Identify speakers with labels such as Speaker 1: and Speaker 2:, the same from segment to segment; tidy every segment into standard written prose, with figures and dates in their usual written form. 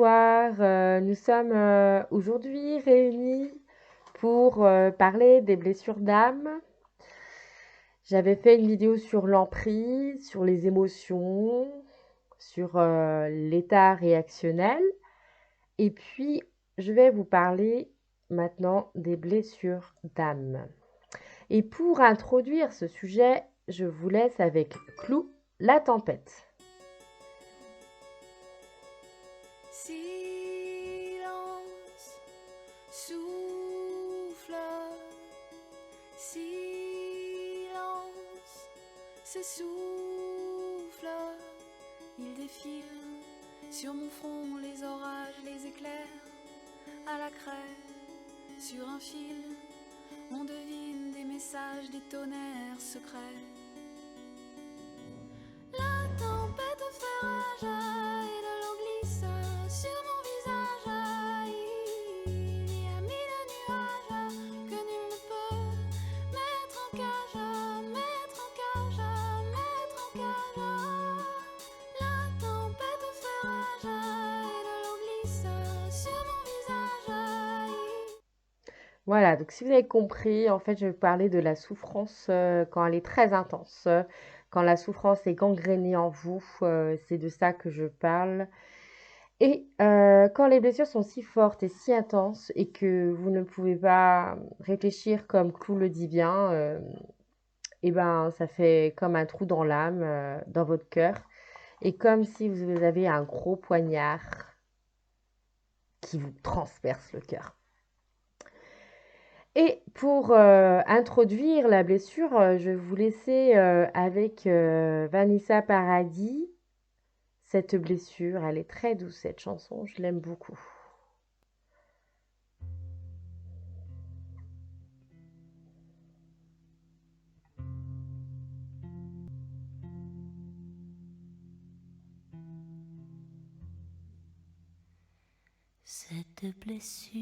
Speaker 1: Bonsoir, nous sommes aujourd'hui réunis pour parler des blessures d'âme. J'avais fait une vidéo sur l'emprise, sur les émotions, sur l'état réactionnel. Et puis, je vais vous parler maintenant des blessures d'âme. Et pour introduire ce sujet, je vous laisse avec Clou, la tempête.
Speaker 2: Silence, souffle, silence, s'essouffle. Il défile sur mon front les orages, les éclairs, à la craie, sur un fil, on devine des messages, des tonnerres secrets. La tempête fait rage et de l'eau glisse sur mon visage. Il y a mille nuages que nul ne peut mettre en cage, mettre en cage, mettre en cage. La tempête fait rage et de l'eau glisse sur mon visage.
Speaker 1: Voilà, donc si vous avez compris, en fait, je vais vous parler de la souffrance quand elle est très intense, quand la souffrance est gangrénée en vous, c'est de ça que je parle. Et quand les blessures sont si fortes et si intenses et que vous ne pouvez pas réfléchir comme Clou le dit bien, et ben ça fait comme un trou dans l'âme, dans votre cœur, et comme si vous avez un gros poignard qui vous transperce le cœur. Et pour introduire la blessure, je vais vous laisser avec Vanessa Paradis. Cette blessure, elle est très douce, cette chanson, je l'aime beaucoup.
Speaker 2: Cette blessure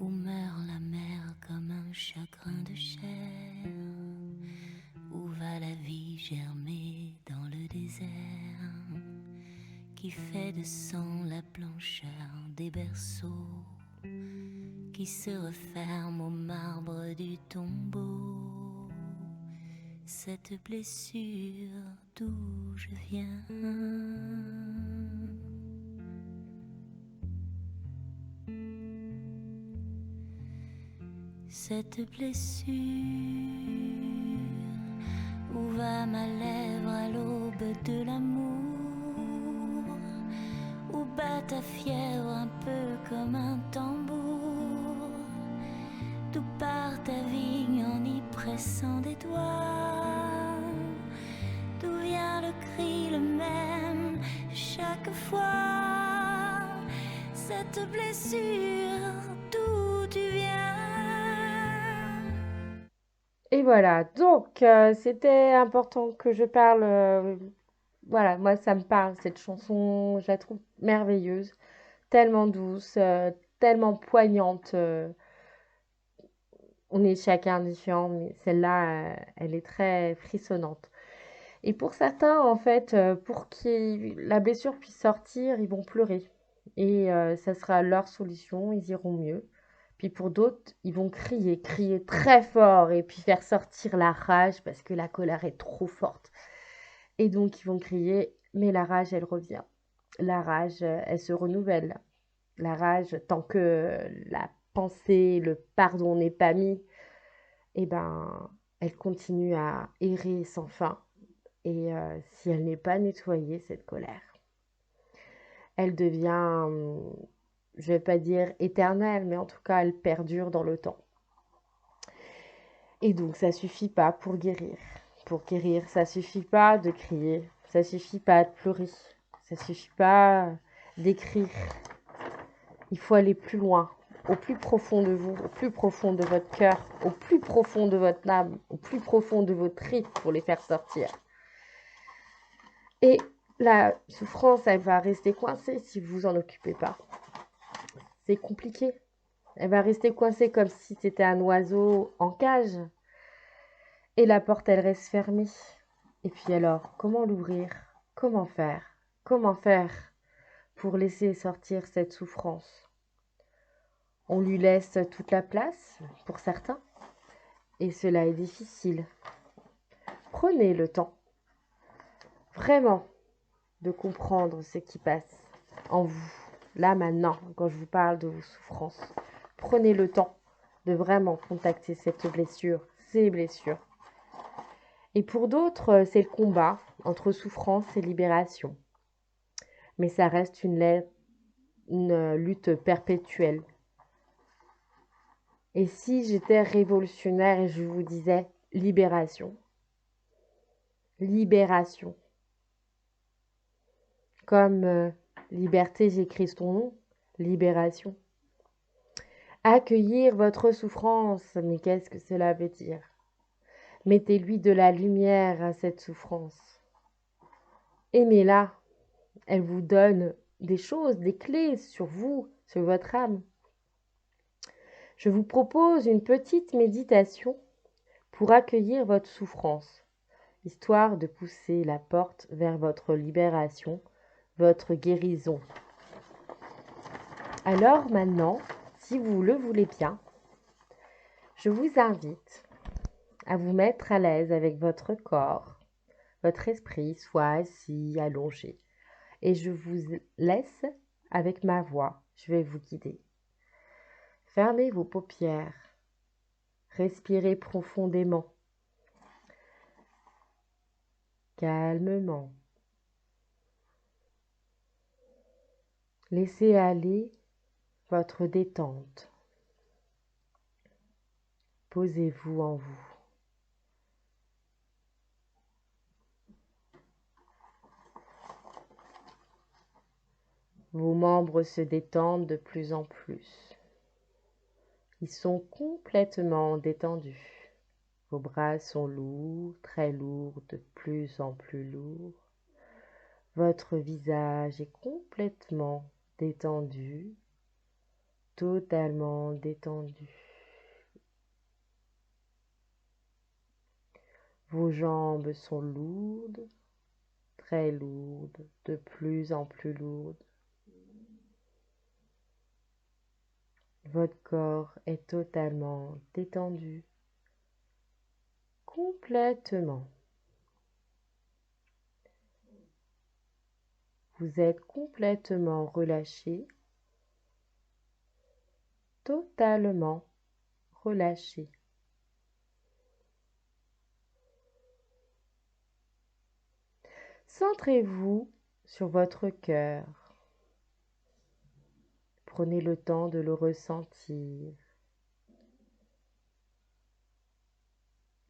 Speaker 2: où meurt la mer comme un chagrin de chair, où va la vie germer dans le désert, qui fait de sang la blancheur des berceaux, qui se referme au marbre du tombeau. Cette blessure d'où je viens, cette blessure, où va ma lèvre à l'aube de l'amour, où bat ta fièvre un peu comme un tambour, d'où part ta vigne en y pressant des doigts, d'où vient le cri le même chaque fois, cette blessure d'où tu viens.
Speaker 1: Et voilà, donc c'était important que je parle. Voilà, moi ça me parle, cette chanson, je la trouve merveilleuse, tellement douce, tellement poignante. On est chacun différent, mais celle-là, elle est très frissonnante. Et pour certains, en fait, pour que la blessure puisse sortir, ils vont pleurer. Et ça sera leur solution, ils iront mieux. Puis pour d'autres, ils vont crier, crier très fort et puis faire sortir la rage parce que la colère est trop forte. Et donc ils vont crier, mais la rage, elle revient. La rage, elle se renouvelle. La rage, tant que la pensée, le pardon n'est pas mis, eh ben, elle continue à errer sans fin. Et si elle n'est pas nettoyée, cette colère, elle devient, je vais pas dire éternelle, mais en tout cas, elle perdure dans le temps. Et donc, ça suffit pas pour guérir. Pour guérir, ça suffit pas de crier, ça suffit pas de pleurer, ça suffit pas d'écrire. Il faut aller plus loin, au plus profond de vous, au plus profond de votre cœur, au plus profond de votre âme, au plus profond de vos tripes pour les faire sortir. Et la souffrance, elle va rester coincée si vous vous en occupez pas. C'est compliqué. Elle va rester coincée comme si c'était un oiseau en cage. Et la porte, elle reste fermée. Et puis alors, comment l'ouvrir? Comment faire? comment faire pour laisser sortir cette souffrance? On lui laisse toute la place, pour certains, et cela est difficile. Prenez le temps, vraiment, de comprendre ce qui passe en vous, là maintenant, quand je vous parle de vos souffrances. Prenez le temps de vraiment contacter cette blessure, ces blessures. Et pour d'autres, c'est le combat entre souffrance et libération. Mais ça reste une lutte perpétuelle. Et si j'étais révolutionnaire et je vous disais libération, libération, comme liberté, j'écris ton nom, libération. Accueillir votre souffrance, mais qu'est-ce que cela veut dire? Mettez-lui de la lumière à cette souffrance. Aimez-la, elle vous donne des choses, des clés sur vous, sur votre âme. Je vous propose une petite méditation pour accueillir votre souffrance, histoire de pousser la porte vers votre libération, votre guérison. Alors maintenant, si vous le voulez bien, je vous invite à vous mettre à l'aise avec votre corps, votre esprit, soit assis, allongé. Et je vous laisse avec ma voix, je vais vous guider. Fermez vos paupières, respirez profondément, calmement. Laissez aller votre détente. Posez-vous en vous. Vos membres se détendent de plus en plus. Ils sont complètement détendus. Vos bras sont lourds, très lourds, de plus en plus lourds. Votre visage est complètement détendu, totalement détendu. Vos jambes sont lourdes, très lourdes, de plus en plus lourdes. Votre corps est totalement détendu, complètement. Vous êtes complètement relâché, totalement relâché. Centrez-vous sur votre cœur. Prenez le temps de le ressentir.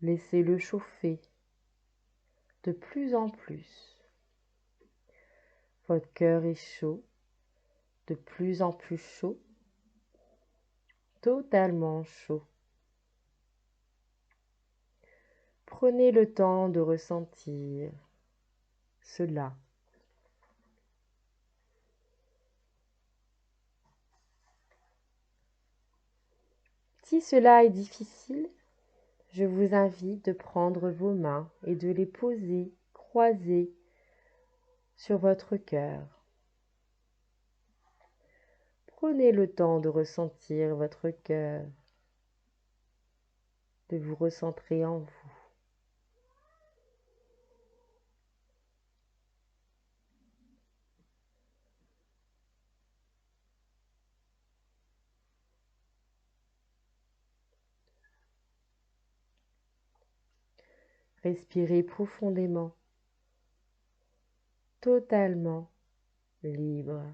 Speaker 1: Laissez-le chauffer de plus en plus. Votre cœur est chaud, de plus en plus chaud, totalement chaud. Prenez le temps de ressentir cela. Si cela est difficile, je vous invite de prendre vos mains et de les poser croisées sur votre cœur. Prenez le temps de ressentir votre cœur, de vous recentrer en vous. Respirez profondément, totalement libre.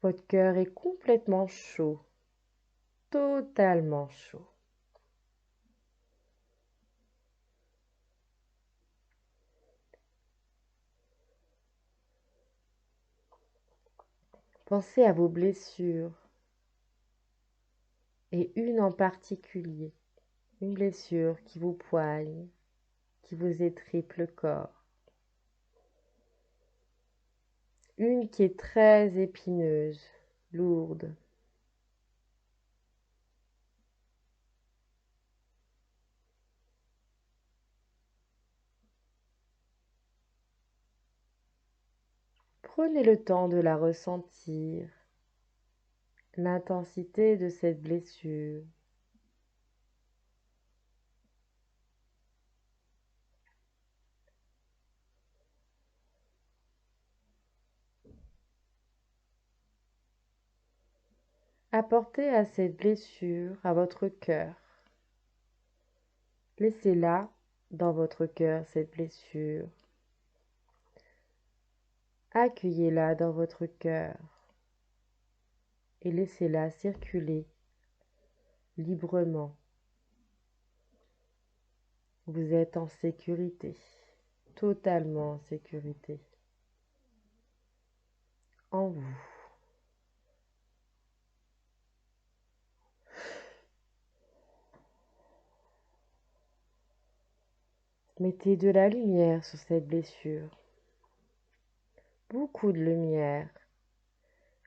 Speaker 1: Votre cœur est complètement chaud, totalement chaud. Pensez à vos blessures et une en particulier, une blessure qui vous poigne, qui vous étripe le corps. Une qui est très épineuse, lourde. Prenez le temps de la ressentir, l'intensité de cette blessure. Apportez à cette blessure, à votre cœur. Laissez-la dans votre cœur, cette blessure. Accueillez-la dans votre cœur et laissez-la circuler librement. Vous êtes en sécurité, totalement en sécurité, en vous. Mettez de la lumière sur cette blessure, beaucoup de lumière.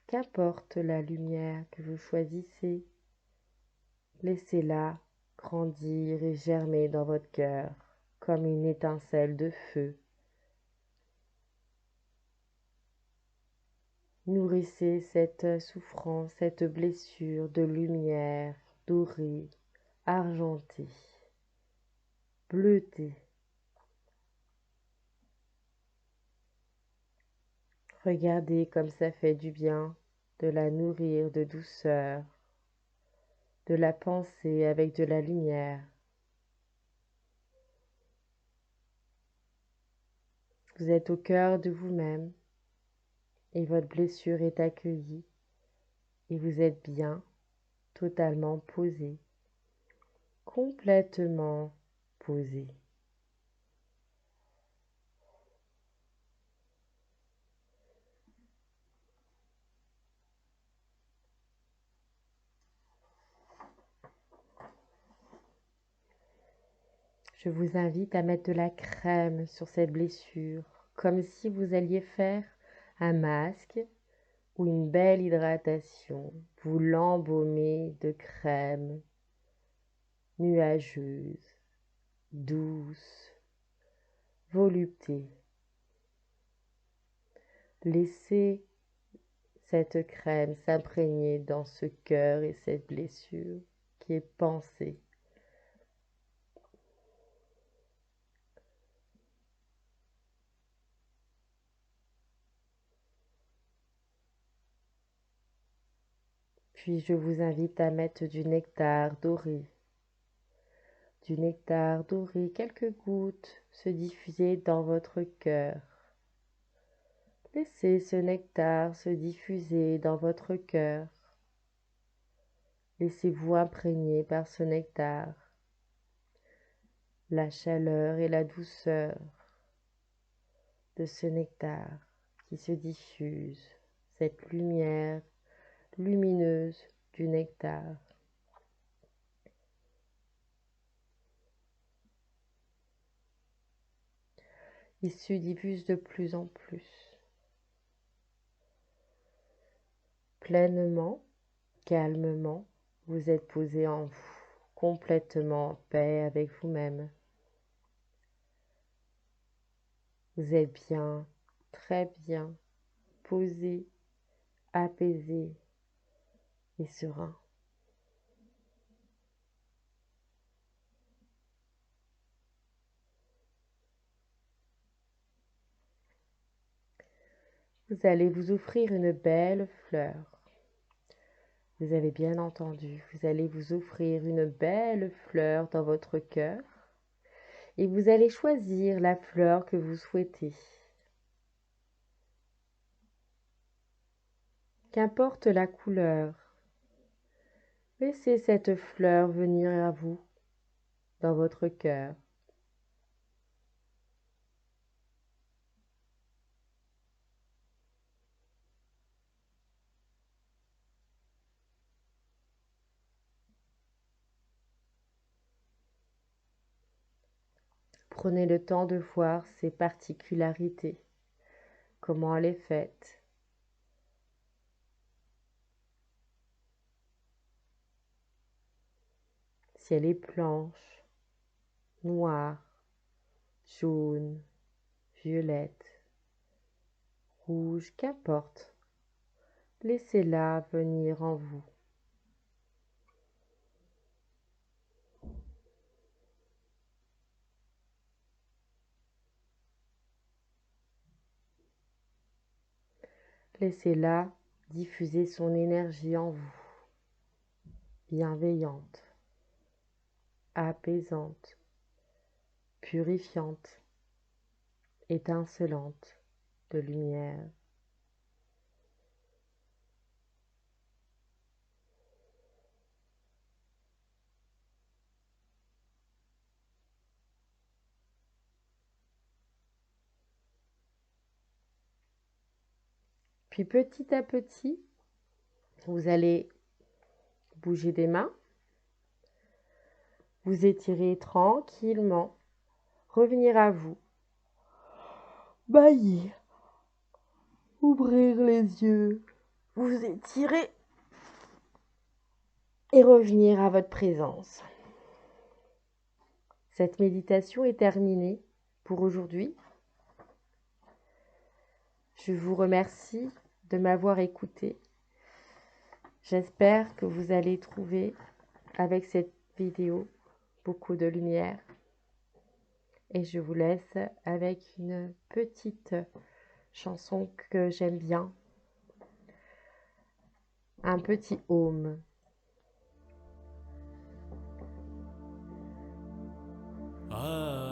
Speaker 1: Qu'importe la lumière que vous choisissez, laissez-la grandir et germer dans votre cœur comme une étincelle de feu. Nourrissez cette souffrance, cette blessure de lumière dorée, argentée, bleutée. Regardez comme ça fait du bien de la nourrir de douceur, de la penser avec de la lumière. Vous êtes au cœur de vous-même et votre blessure est accueillie et vous êtes bien, totalement posé, complètement posé. Je vous invite à mettre de la crème sur cette blessure, comme si vous alliez faire un masque ou une belle hydratation. Vous l'embaumez de crème nuageuse, douce, volupté. Laissez cette crème s'imprégner dans ce cœur et cette blessure qui est pensée. Puis je vous invite à mettre du nectar doré. Du nectar doré, quelques gouttes se diffuser dans votre cœur. Laissez ce nectar se diffuser dans votre cœur. Laissez-vous imprégner par ce nectar, la chaleur et la douceur de ce nectar qui se diffuse, cette lumière lumineuse du nectar. Il se diffuse de plus en plus, pleinement, calmement, vous êtes posé en vous, complètement en paix avec vous-même. Vous êtes bien, très bien, posé, apaisé et serein. Vous allez vous offrir une belle fleur. Vous avez bien entendu, vous allez vous offrir une belle fleur dans votre cœur et vous allez choisir la fleur que vous souhaitez. Qu'importe la couleur, laissez cette fleur venir à vous dans votre cœur. Prenez le temps de voir ses particularités, comment elle est faite. Si elle est blanche, noire, jaune, violette, rouge, qu'importe. Laissez-la venir en vous. Laissez-la diffuser son énergie en vous, bienveillante, apaisante, purifiante, étincelante de lumière. Puis petit à petit, vous allez bouger des mains, vous étirer tranquillement, revenir à vous, baillir, ouvrir les yeux, vous étirer et revenir à votre présence. Cette méditation est terminée pour aujourd'hui. Je vous remercie de m'avoir écouté. J'espère que vous allez trouver avec cette vidéo beaucoup de lumière. Et je vous laisse avec une petite chanson que j'aime bien. Un petit home.
Speaker 3: Ah.